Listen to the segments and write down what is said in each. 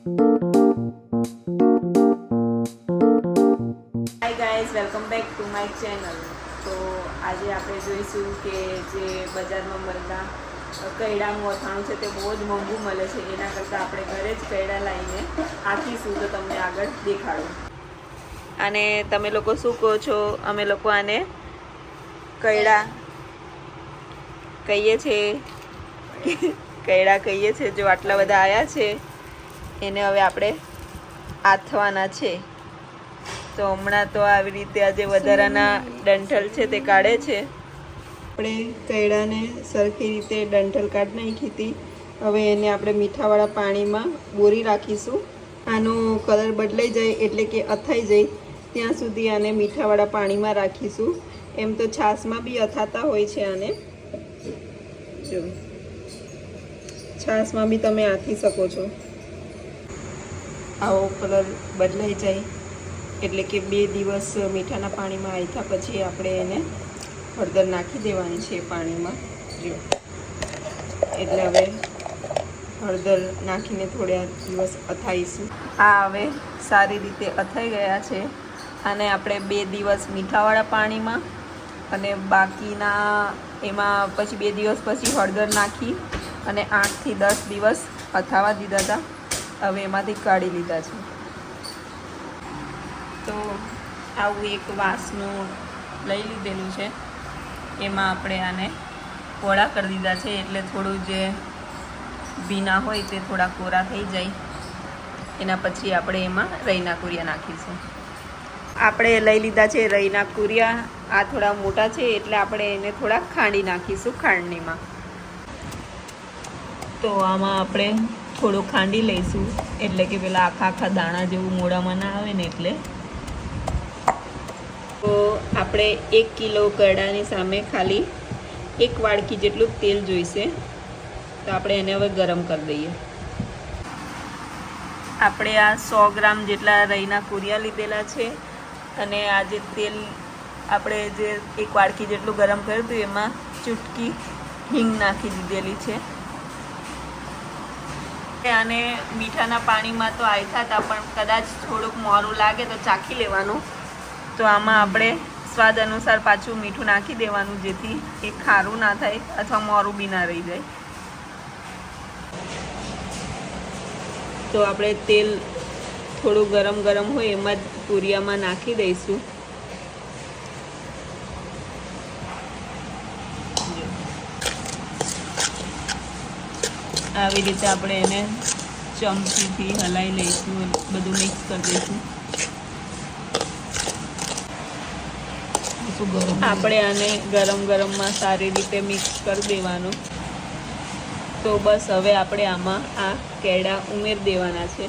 Hi guys, welcome back to my channel. તો આજે આપણે જોઈશું કે જે બજારમાં મળતા કૈડાનું અથાણું છે તે બહુ જ મોંઘું મળે છે. એના કરતાં આપણે ઘરે જ કૈડા લાવીને આખીશું તો તમને આગળ દેખાડું. અને તમે લોકો શું કહો છો? અમે લોકો આને કૈડા કહીએ છીએ, કૈડા કહીએ છીએ. જો આટલા બધા આવ્યા છે એને હવે આપણે આથવાના છે. તો હમણાં તો આવી રીતે આજે વધારાના ડંઠલ છે તે કાઢે છે. આપણે કૈડાને સરખી રીતે ડંઠલ કાઢી નાખી હતી. હવે એને આપણે મીઠાવાળા પાણીમાં બોરી રાખીશું. આનો કલર બદલાઈ જાય એટલે કે અથાઈ જાય ત્યાં સુધી આને મીઠાવાળા પાણીમાં રાખીશું. એમ તો છાશમાં બી અથાતા હોય છે આને. જો છાશમાં બી તમે આથી શકો છો. આવો કલર બદલાઈ જાય એટલે કે 2 દિવસ મીઠાના પાણીમાં આથ્યા પછી આપણે એને હળદર નાખી દેવાની છે પાણીમાં. જો એટલે હવે હળદર નાખીને થોડા દિવસ અથાઈશું. આ હવે સારી રીતે અથાઈ ગયા છે. આને આપણે 2 દિવસ મીઠાવાળા પાણીમાં અને બાકીના એમાં પછી 2 દિવસ પછી હળદર નાખી અને 8 થી 10 દિવસ અથાવા દીધા હતા. હવે એમાંથી કાઢી લીધા છે. તો આવું એક વાસનું લઈ લીધેલું છે. એમાં આપણે આને કોળા કરી દીધા છે એટલે થોડું જે ભીના હોય તે થોડા કોરા થઈ જાય. એના પછી આપણે એમાં રઈના કુરિયા નાખીશું. આપણે લઈ લીધા છે રઈના કુરિયા. આ થોડા મોટા છે એટલે આપણે એને થોડા ખાંડી નાખીશું ખાંડણીમાં. તો આમાં આપણે થોડું ખાંડી લઈશું એટલે કે પેલા આખા આખા દાણા જેવું મોઢામાં ના આવે ને એટલે. તો આપણે 1 કિલો કૈડાની સામે ખાલી 1 વાડકી જેટલું તેલ જોઈશે. તો આપણે એને હવે ગરમ કરી દઈએ. આપણે આ 100 ગ્રામ જેટલા રઈના કુરિયા લીધેલા છે અને આ જે તેલ આપણે જે 1 વાડકી જેટલું ગરમ કર્યું હતું એમાં ચૂટકી હિંગ નાખી દીધેલી છે. આને મીઠાના પાણીમાં તો આથ્યા હતા પણ કદાચ થોડુંક મોરું લાગે તો ચાખી લેવાનું. તો આમાં આપણે સ્વાદ અનુસાર પાછું મીઠું નાખી દેવાનું જેથી એ ખારું ના થાય અથવા મોરું બી ના રહી જાય. તો આપણે તેલ થોડું ગરમ ગરમ હોય એમાં જ કુરિયામાં નાખી દઈશું. આવી રીતે આપણે એને ચમચીથી હલાવી લઈશું, બધું મિક્સ કરી દઈશું. આપણે આને ગરમ ગરમમાં સારી રીતે મિક્સ કરી દેવાનું. તો બસ હવે આપણે આમાં આ કૈડા ઉમેરી દેવાના છે.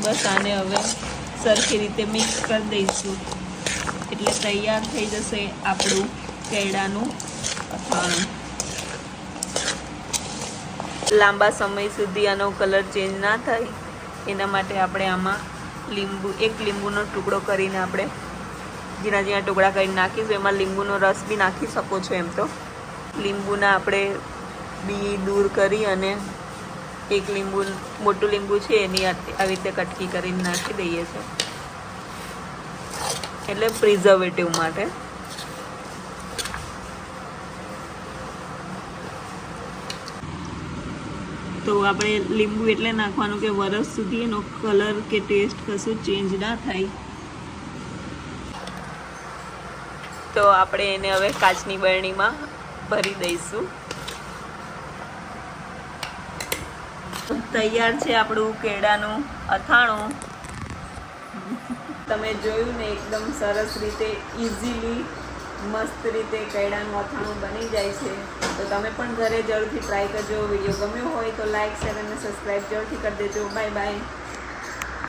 બસ આને હવે સરખી રીતે મિક્સ કરી દઈશું એટલે તૈયાર થઈ જશે આપણું કૈડાનું અથાણું. લાંબા સમય સુધી આનો કલર ચેન્જ ના થાય એના માટે આપણે આમાં એક લીંબુનો ટુકડો કરીને આપણે ઝીણા ઝીણા ટુકડા કરીને નાખીશું. એમાં લીંબુનો રસ બી નાખી શકો છો. એમ તો લીંબુના આપણે બી દૂર કરી અને એક મોટું લીંબુ છે એની આવી રીતે કટકી કરીને નાખી દઈએ છીએ એટલે પ્રિઝર્વેટિવ માટે. તો આપણે લીંબુ એટલે નાખવાનું કે વરસ સુધી એનો કલર કે ટેસ્ટ કશું ચેન્જ ના થાય. તો આપણે એને હવે કાચની બરણીમાં ભરી દઈશું. તૈયાર છે આપણું કૈડાનું અથાણું. તમે જોયું ને એકદમ સરસ રીતે ઇઝીલી મસ્ત રીતે કૈડાનું અથાણું બની જાય છે. તો તમે પણ ઘરે જરૂરથી ટ્રાય કરજો. વિડીયો ગમ્યો હોય તો લાઇક, શેર અને સબસ્ક્રાઈબ જરૂરથી કરી દેજો. Bye bye.